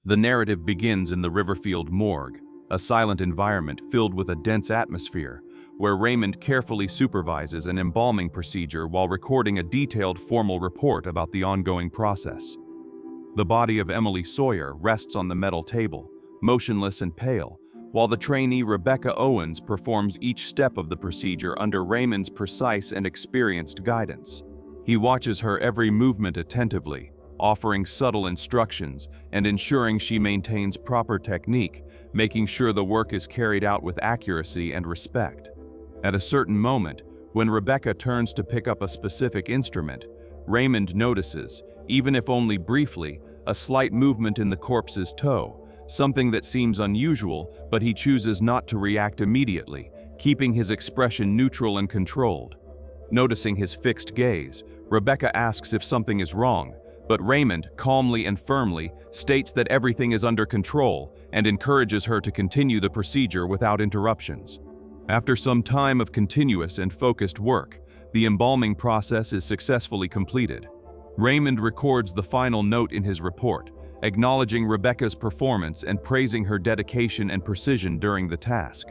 The narrative begins in the Riverfield morgue, a silent environment filled with a dense atmosphere, where Raymond carefully supervises an embalming procedure while recording a detailed formal report about the ongoing process. The body of Emily Sawyer rests on the metal table, motionless and pale, while the trainee Rebecca Owens performs each step of the procedure under Raymond's precise and experienced guidance. He watches her every movement attentively, offering subtle instructions and ensuring she maintains proper technique, making sure the work is carried out with accuracy and respect. At a certain moment, when Rebecca turns to pick up a specific instrument, Raymond notices, even if only briefly, a slight movement in the corpse's toe, something that seems unusual, but he chooses not to react immediately, keeping his expression neutral and controlled. Noticing his fixed gaze, Rebecca asks if something is wrong, but Raymond, calmly and firmly, states that everything is under control and encourages her to continue the procedure without interruptions. After some time of continuous and focused work, the embalming process is successfully completed. Raymond records the final note in his report, acknowledging Rebecca's performance and praising her dedication and precision during the task.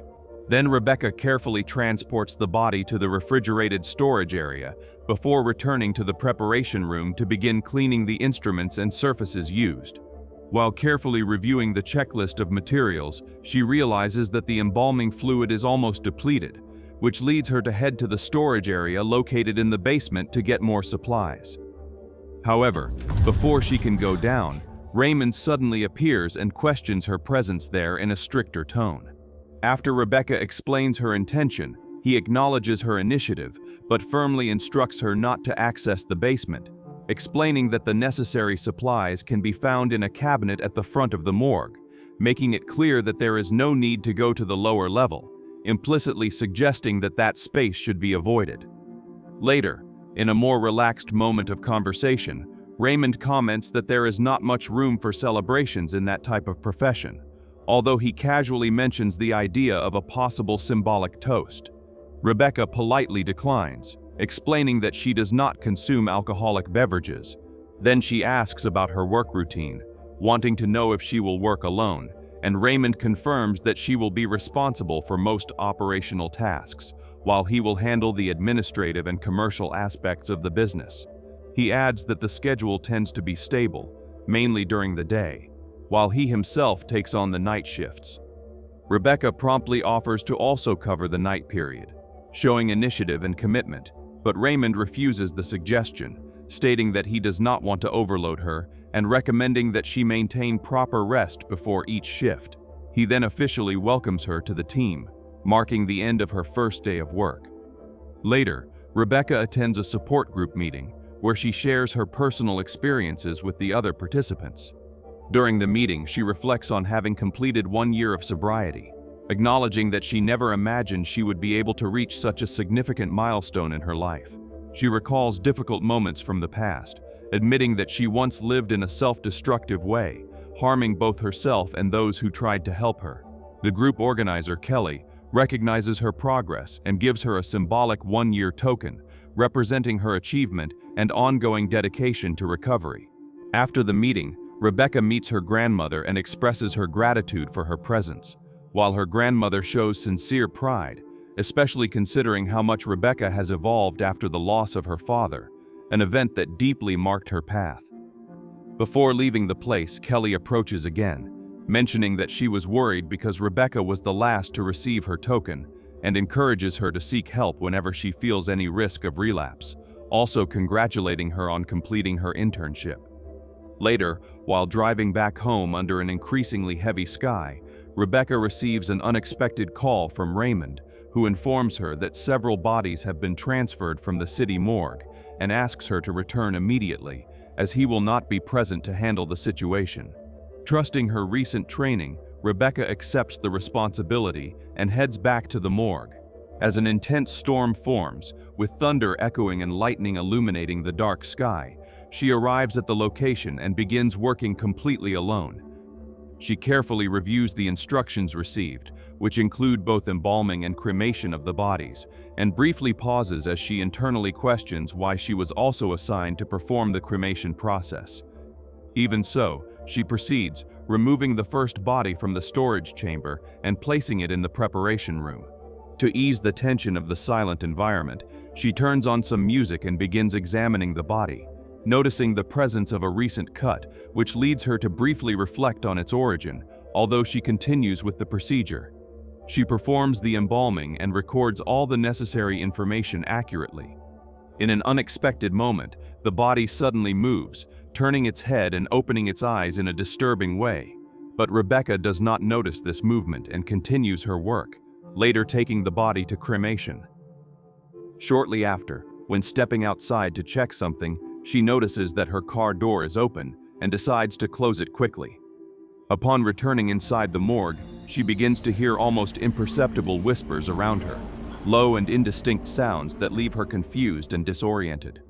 Then Rebecca carefully transports the body to the refrigerated storage area before returning to the preparation room to begin cleaning the instruments and surfaces used. While carefully reviewing the checklist of materials, she realizes that the embalming fluid is almost depleted, which leads her to head to the storage area located in the basement to get more supplies. However, before she can go down, Raymond suddenly appears and questions her presence there in a stricter tone. After Rebecca explains her intention, he acknowledges her initiative, but firmly instructs her not to access the basement, explaining that the necessary supplies can be found in a cabinet at the front of the morgue, making it clear that there is no need to go to the lower level, implicitly suggesting that that space should be avoided. Later, in a more relaxed moment of conversation, Raymond comments that there is not much room for celebrations in that type of profession, although he casually mentions the idea of a possible symbolic toast. Rebecca politely declines, explaining that she does not consume alcoholic beverages. Then she asks about her work routine, wanting to know if she will work alone, and Raymond confirms that she will be responsible for most operational tasks, while he will handle the administrative and commercial aspects of the business. He adds that the schedule tends to be stable, mainly during the day, while he himself takes on the night shifts. Rebecca promptly offers to also cover the night period, showing initiative and commitment, but Raymond refuses the suggestion, stating that he does not want to overload her and recommending that she maintain proper rest before each shift. He then officially welcomes her to the team, marking the end of her first day of work. Later, Rebecca attends a support group meeting, where she shares her personal experiences with the other participants. During the meeting, she reflects on having completed 1 year of sobriety, acknowledging that she never imagined she would be able to reach such a significant milestone in her life. She recalls difficult moments from the past, admitting that she once lived in a self-destructive way, harming both herself and those who tried to help her. The group organizer, Kelly, recognizes her progress and gives her a symbolic 1-year token, representing her achievement and ongoing dedication to recovery. After the meeting, Rebecca meets her grandmother and expresses her gratitude for her presence, while her grandmother shows sincere pride, especially considering how much Rebecca has evolved after the loss of her father, an event that deeply marked her path. Before leaving the place, Kelly approaches again, mentioning that she was worried because Rebecca was the last to receive her token, and encourages her to seek help whenever she feels any risk of relapse, also congratulating her on completing her internship. Later, while driving back home under an increasingly heavy sky, Rebecca receives an unexpected call from Raymond, who informs her that several bodies have been transferred from the city morgue and asks her to return immediately, as he will not be present to handle the situation. Trusting her recent training, Rebecca accepts the responsibility and heads back to the morgue. As an intense storm forms, with thunder echoing and lightning illuminating the dark sky, she arrives at the location and begins working completely alone. She carefully reviews the instructions received, which include both embalming and cremation of the bodies, and briefly pauses as she internally questions why she was also assigned to perform the cremation process. Even so, she proceeds, removing the first body from the storage chamber and placing it in the preparation room. To ease the tension of the silent environment, she turns on some music and begins examining the body, noticing the presence of a recent cut, which leads her to briefly reflect on its origin, although she continues with the procedure. She performs the embalming and records all the necessary information accurately. In an unexpected moment, the body suddenly moves, turning its head and opening its eyes in a disturbing way. But Rebecca does not notice this movement and continues her work, later taking the body to cremation. Shortly after, when stepping outside to check something, she notices that her car door is open and decides to close it quickly. Upon returning inside the morgue, she begins to hear almost imperceptible whispers around her, low and indistinct sounds that leave her confused and disoriented.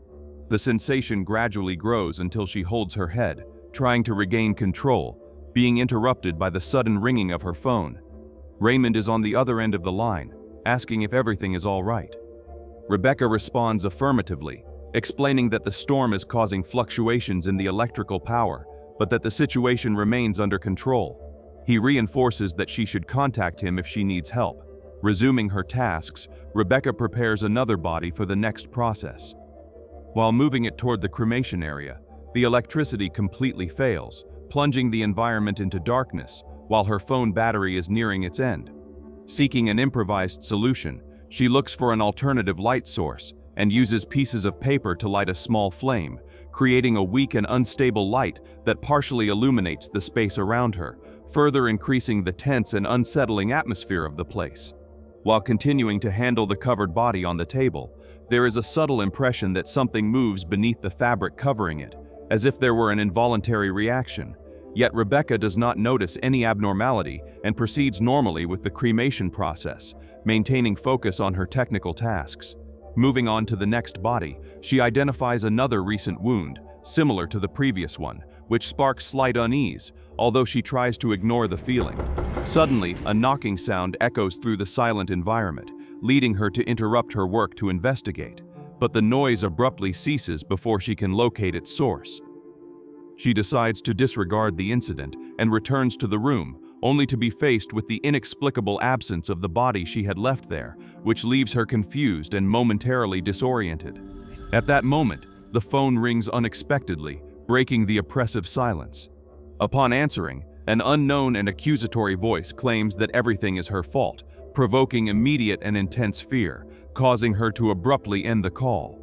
The sensation gradually grows until she holds her head, trying to regain control, being interrupted by the sudden ringing of her phone. Raymond is on the other end of the line, asking if everything is all right. Rebecca responds affirmatively, explaining that the storm is causing fluctuations in the electrical power, but that the situation remains under control. He reinforces that she should contact him if she needs help. Resuming her tasks, Rebecca prepares another body for the next process. While moving it toward the cremation area, the electricity completely fails, plunging the environment into darkness, while her phone battery is nearing its end. Seeking an improvised solution, she looks for an alternative light source and uses pieces of paper to light a small flame, creating a weak and unstable light that partially illuminates the space around her, further increasing the tense and unsettling atmosphere of the place. While continuing to handle the covered body on the table, there is a subtle impression that something moves beneath the fabric covering it, as if there were an involuntary reaction. Yet Rebecca does not notice any abnormality and proceeds normally with the cremation process, maintaining focus on her technical tasks. Moving on to the next body, she identifies another recent wound, similar to the previous one, which sparks slight unease, although she tries to ignore the feeling. Suddenly, a knocking sound echoes through the silent environment, leading her to interrupt her work to investigate, but the noise abruptly ceases before she can locate its source. She decides to disregard the incident and returns to the room, only to be faced with the inexplicable absence of the body she had left there, which leaves her confused and momentarily disoriented. At that moment, the phone rings unexpectedly, breaking the oppressive silence. Upon answering, an unknown and accusatory voice claims that everything is her fault, provoking immediate and intense fear, causing her to abruptly end the call.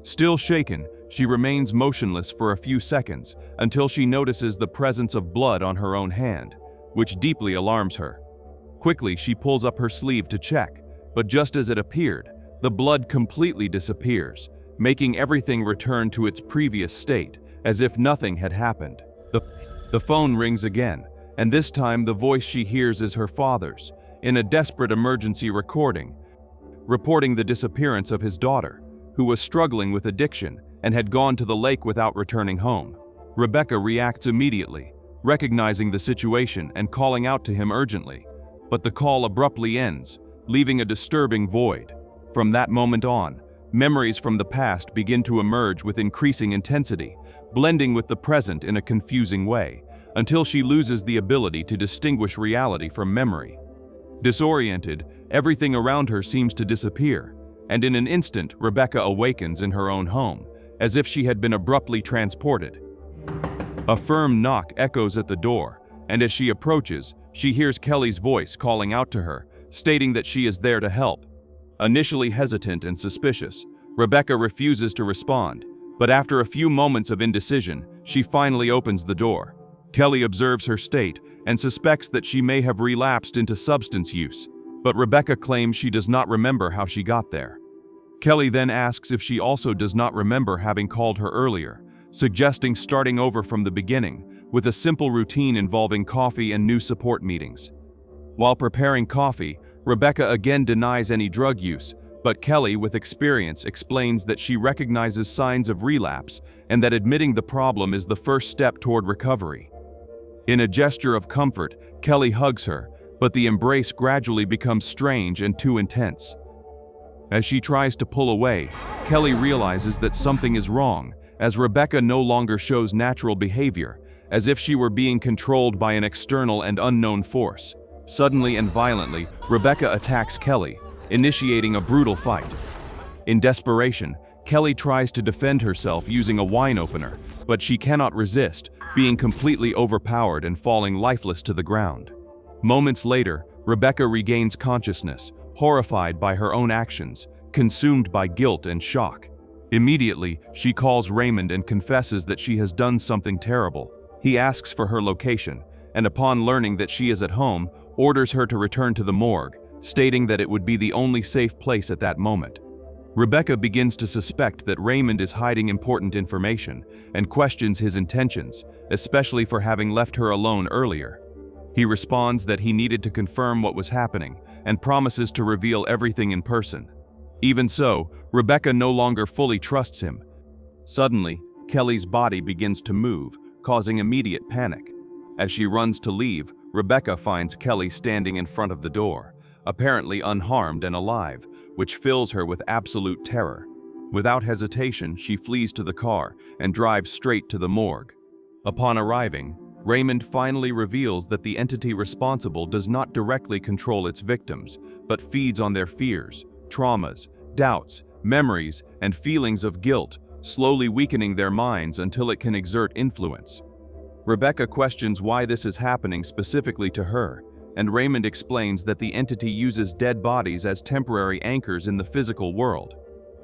Still shaken, she remains motionless for a few seconds until she notices the presence of blood on her own hand, which deeply alarms her. Quickly, she pulls up her sleeve to check, but just as it appeared, the blood completely disappears, making everything return to its previous state, as if nothing had happened. The phone rings again, and this time the voice she hears is her father's, in a desperate emergency recording, reporting the disappearance of his daughter, who was struggling with addiction and had gone to the lake without returning home. Rebecca reacts immediately, recognizing the situation and calling out to him urgently, but the call abruptly ends, leaving a disturbing void. From that moment on, memories from the past begin to emerge with increasing intensity, blending with the present in a confusing way, until she loses the ability to distinguish reality from memory. Disoriented, everything around her seems to disappear, and in an instant, Rebecca awakens in her own home, as if she had been abruptly transported. A firm knock echoes at the door, and as she approaches, she hears Kelly's voice calling out to her, stating that she is there to help. Initially hesitant and suspicious, Rebecca refuses to respond, but after a few moments of indecision, she finally opens the door. Kelly observes her state and suspects that she may have relapsed into substance use, but Rebecca claims she does not remember how she got there. Kelly then asks if she also does not remember having called her earlier, suggesting starting over from the beginning, with a simple routine involving coffee and new support meetings. While preparing coffee, Rebecca again denies any drug use, but Kelly, with experience, explains that she recognizes signs of relapse and that admitting the problem is the first step toward recovery. In a gesture of comfort, Kelly hugs her, but the embrace gradually becomes strange and too intense. As she tries to pull away, Kelly realizes that something is wrong, as Rebecca no longer shows natural behavior, as if she were being controlled by an external and unknown force. Suddenly and violently, Rebecca attacks Kelly, initiating a brutal fight. In desperation, Kelly tries to defend herself using a wine opener, but she cannot resist, being completely overpowered and falling lifeless to the ground. Moments later, Rebecca regains consciousness, horrified by her own actions, consumed by guilt and shock. Immediately, she calls Raymond and confesses that she has done something terrible. He asks for her location, and upon learning that she is at home, orders her to return to the morgue, stating that it would be the only safe place at that moment. Rebecca begins to suspect that Raymond is hiding important information and questions his intentions, especially for having left her alone earlier. He responds that he needed to confirm what was happening and promises to reveal everything in person. Even so, Rebecca no longer fully trusts him. Suddenly, Kelly's body begins to move, causing immediate panic. As she runs to leave, Rebecca finds Kelly standing in front of the door, apparently unharmed and alive, which fills her with absolute terror. Without hesitation, she flees to the car and drives straight to the morgue. Upon arriving, Raymond finally reveals that the entity responsible does not directly control its victims, but feeds on their fears, traumas, doubts, memories, and feelings of guilt, slowly weakening their minds until it can exert influence. Rebecca questions why this is happening specifically to her, and Raymond explains that the entity uses dead bodies as temporary anchors in the physical world.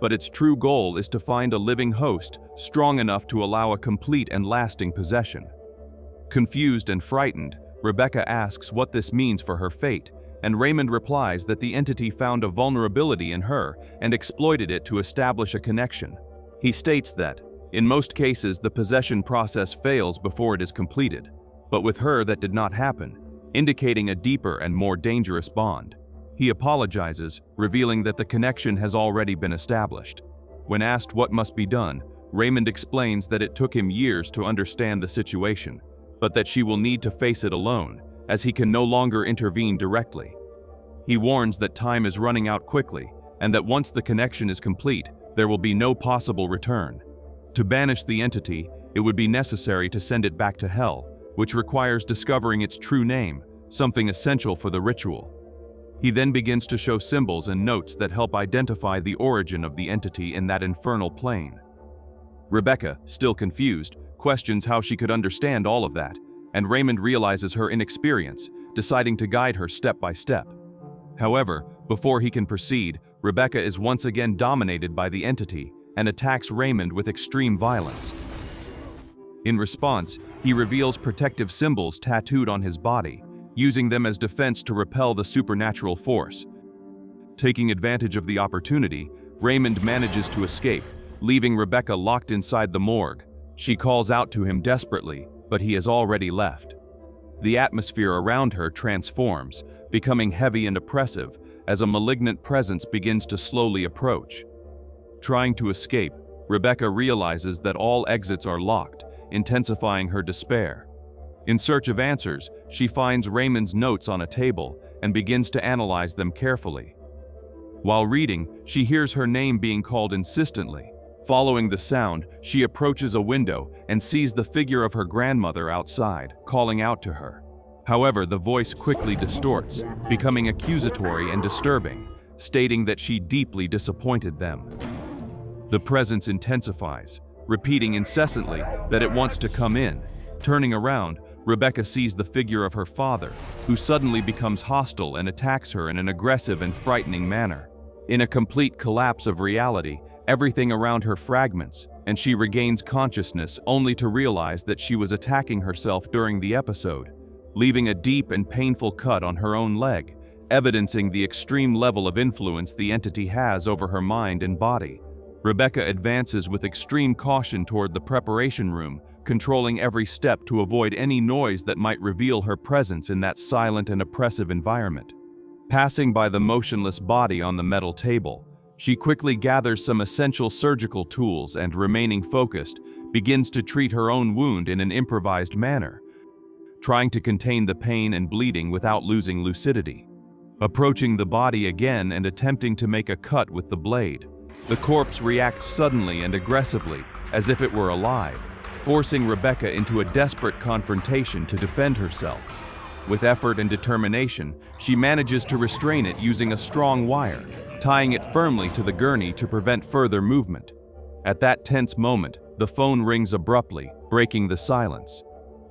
But its true goal is to find a living host strong enough to allow a complete and lasting possession. Confused and frightened, Rebecca asks what this means for her fate, and Raymond replies that the entity found a vulnerability in her and exploited it to establish a connection. He states that, in most cases, the possession process fails before it is completed, but with her that did not happen, indicating a deeper and more dangerous bond. He apologizes, revealing that the connection has already been established. When asked what must be done, Raymond explains that it took him years to understand the situation, but that she will need to face it alone, as he can no longer intervene directly. He warns that time is running out quickly, and that once the connection is complete, there will be no possible return. To banish the entity, it would be necessary to send it back to hell, which requires discovering its true name, something essential for the ritual. He then begins to show symbols and notes that help identify the origin of the entity in that infernal plane. Rebecca, still confused, questions how she could understand all of that, and Raymond realizes her inexperience, deciding to guide her step by step. However, before he can proceed, Rebecca is once again dominated by the entity and attacks Raymond with extreme violence. In response, he reveals protective symbols tattooed on his body, using them as defense to repel the supernatural force. Taking advantage of the opportunity, Raymond manages to escape, leaving Rebecca locked inside the morgue. She calls out to him desperately, but he has already left. The atmosphere around her transforms, becoming heavy and oppressive as a malignant presence begins to slowly approach. Trying to escape, Rebecca realizes that all exits are locked, intensifying her despair. In search of answers, she finds Raymond's notes on a table and begins to analyze them carefully. While reading, she hears her name being called insistently. Following the sound, she approaches a window and sees the figure of her grandmother outside, calling out to her. However, the voice quickly distorts, becoming accusatory and disturbing, stating that she deeply disappointed them. The presence intensifies, repeating incessantly that it wants to come in. Turning around, Rebecca sees the figure of her father, who suddenly becomes hostile and attacks her in an aggressive and frightening manner. In a complete collapse of reality, everything around her fragments, and she regains consciousness only to realize that she was attacking herself during the episode, leaving a deep and painful cut on her own leg, evidencing the extreme level of influence the entity has over her mind and body. Rebecca advances with extreme caution toward the preparation room, controlling every step to avoid any noise that might reveal her presence in that silent and oppressive environment. Passing by the motionless body on the metal table, she quickly gathers some essential surgical tools and, remaining focused, begins to treat her own wound in an improvised manner, trying to contain the pain and bleeding without losing lucidity. Approaching the body again and attempting to make a cut with the blade, the corpse reacts suddenly and aggressively, as if it were alive, forcing Rebecca into a desperate confrontation to defend herself. With effort and determination, she manages to restrain it using a strong wire, tying it firmly to the gurney to prevent further movement. At that tense moment, the phone rings abruptly, breaking the silence.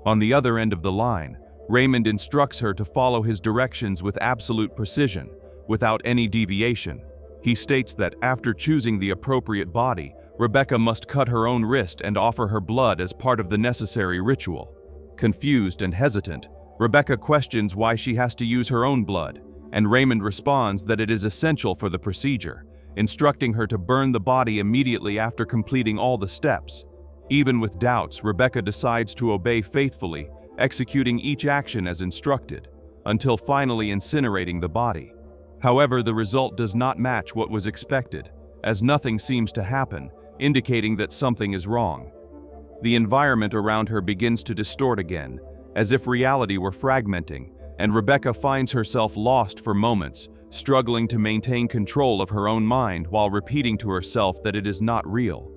On the other end of the line, Raymond instructs her to follow his directions with absolute precision, without any deviation. He states that after choosing the appropriate body, Rebecca must cut her own wrist and offer her blood as part of the necessary ritual. Confused and hesitant, Rebecca questions why she has to use her own blood, and Raymond responds that it is essential for the procedure, instructing her to burn the body immediately after completing all the steps. Even with doubts, Rebecca decides to obey faithfully, executing each action as instructed, until finally incinerating the body. However, the result does not match what was expected, as nothing seems to happen, indicating that something is wrong. The environment around her begins to distort again, as if reality were fragmenting, and Rebecca finds herself lost for moments, struggling to maintain control of her own mind while repeating to herself that it is not real.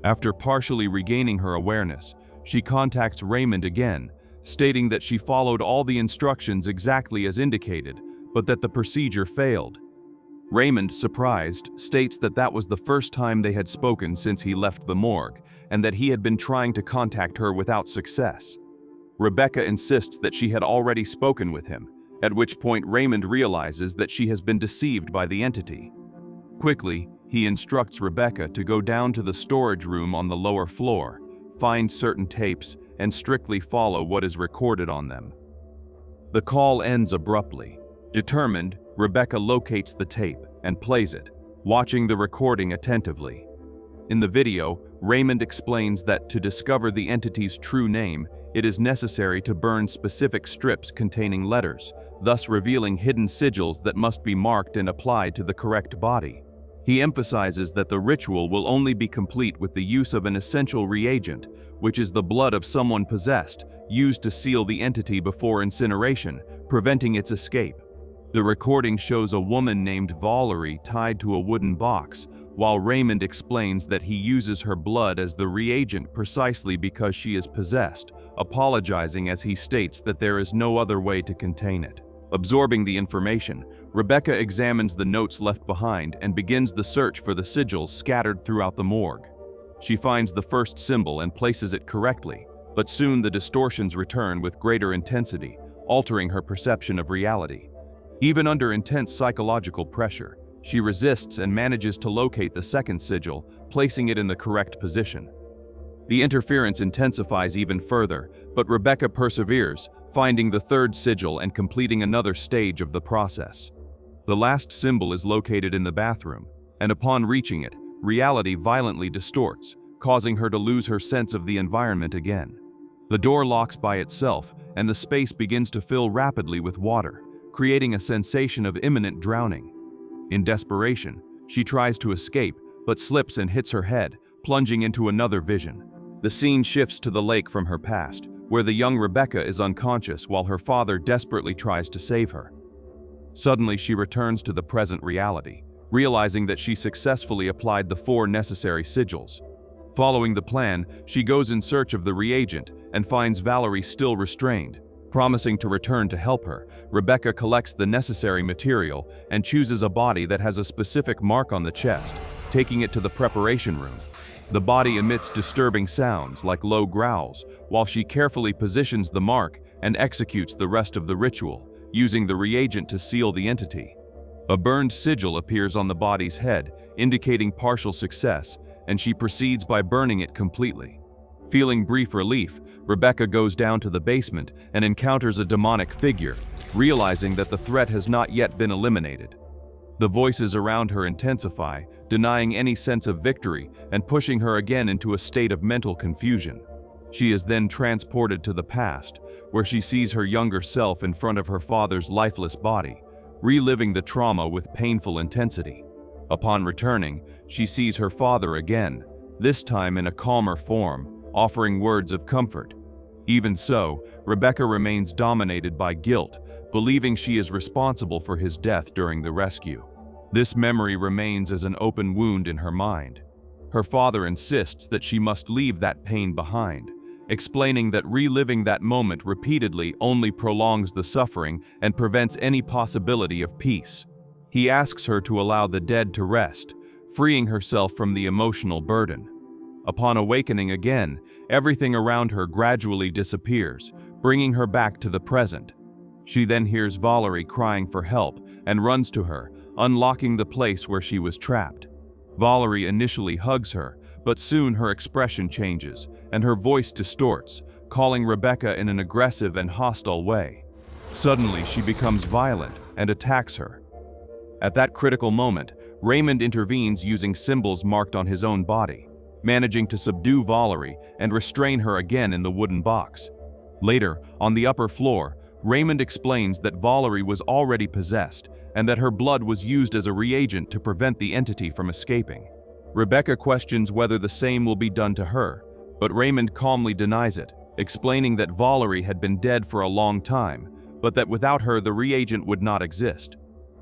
After partially regaining her awareness, she contacts Raymond again, stating that she followed all the instructions exactly as indicated, but that the procedure failed. Raymond, surprised, states that that was the first time they had spoken since he left the morgue, and that he had been trying to contact her without success. Rebecca insists that she had already spoken with him, at which point Raymond realizes that she has been deceived by the entity. Quickly, he instructs Rebecca to go down to the storage room on the lower floor, find certain tapes, and strictly follow what is recorded on them. The call ends abruptly. Determined, Rebecca locates the tape and plays it, watching the recording attentively. In the video, Raymond explains that to discover the entity's true name, it is necessary to burn specific strips containing letters, thus revealing hidden sigils that must be marked and applied to the correct body. He emphasizes that the ritual will only be complete with the use of an essential reagent, which is the blood of someone possessed, used to seal the entity before incineration, preventing its escape. The recording shows a woman named Valerie tied to a wooden box, while Raymond explains that he uses her blood as the reagent precisely because she is possessed, apologizing as he states that there is no other way to contain it. Absorbing the information, Rebecca examines the notes left behind and begins the search for the sigils scattered throughout the morgue. She finds the first symbol and places it correctly, but soon the distortions return with greater intensity, altering her perception of reality. Even under intense psychological pressure, she resists and manages to locate the second sigil, placing it in the correct position. The interference intensifies even further, but Rebecca perseveres, finding the third sigil and completing another stage of the process. The last symbol is located in the bathroom, and upon reaching it, reality violently distorts, causing her to lose her sense of the environment again. The door locks by itself, and the space begins to fill rapidly with water, creating a sensation of imminent drowning. In desperation, she tries to escape, but slips and hits her head, plunging into another vision. The scene shifts to the lake from her past, where the young Rebecca is unconscious while her father desperately tries to save her. Suddenly, she returns to the present reality, realizing that she successfully applied the 4 necessary sigils. Following the plan, she goes in search of the reagent and finds Valerie still restrained. Promising to return to help her, Rebecca collects the necessary material and chooses a body that has a specific mark on the chest, taking it to the preparation room. The body emits disturbing sounds like low growls, while she carefully positions the mark and executes the rest of the ritual, using the reagent to seal the entity. A burned sigil appears on the body's head, indicating partial success, and she proceeds by burning it completely. Feeling brief relief, Rebecca goes down to the basement and encounters a demonic figure, realizing that the threat has not yet been eliminated. The voices around her intensify, denying any sense of victory and pushing her again into a state of mental confusion. She is then transported to the past, where she sees her younger self in front of her father's lifeless body, reliving the trauma with painful intensity. Upon returning, she sees her father again, this time in a calmer form, offering words of comfort. Even so, Rebecca remains dominated by guilt, believing she is responsible for his death during the rescue. This memory remains as an open wound in her mind. Her father insists that she must leave that pain behind, explaining that reliving that moment repeatedly only prolongs the suffering and prevents any possibility of peace. He asks her to allow the dead to rest, freeing herself from the emotional burden. Upon awakening again, everything around her gradually disappears, bringing her back to the present. She then hears Valerie crying for help and runs to her, unlocking the place where she was trapped. Valerie initially hugs her, but soon her expression changes, and her voice distorts, calling Rebecca in an aggressive and hostile way. Suddenly, she becomes violent and attacks her. At that critical moment, Raymond intervenes using symbols marked on his own body, managing to subdue Valerie and restrain her again in the wooden box. Later, on the upper floor, Raymond explains that Valerie was already possessed and that her blood was used as a reagent to prevent the entity from escaping. Rebecca questions whether the same will be done to her, but Raymond calmly denies it, explaining that Valerie had been dead for a long time, but that without her the reagent would not exist.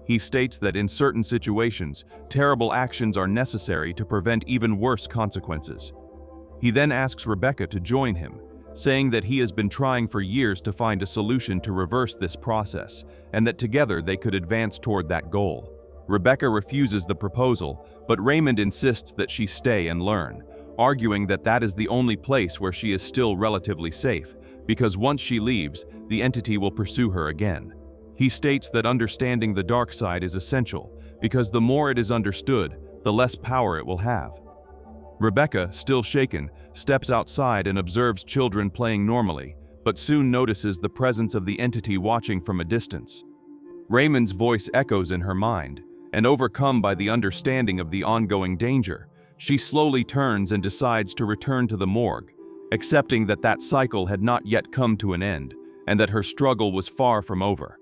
He states that in certain situations, terrible actions are necessary to prevent even worse consequences. He then asks Rebecca to join him, saying that he has been trying for years to find a solution to reverse this process, and that together they could advance toward that goal. Rebecca refuses the proposal, but Raymond insists that she stay and learn, arguing that that is the only place where she is still relatively safe, because once she leaves, the entity will pursue her again. He states that understanding the dark side is essential, because the more it is understood, the less power it will have. Rebecca, still shaken, steps outside and observes children playing normally, but soon notices the presence of the entity watching from a distance. Raymond's voice echoes in her mind, and overcome by the understanding of the ongoing danger, she slowly turns and decides to return to the morgue, accepting that that cycle had not yet come to an end, and that her struggle was far from over.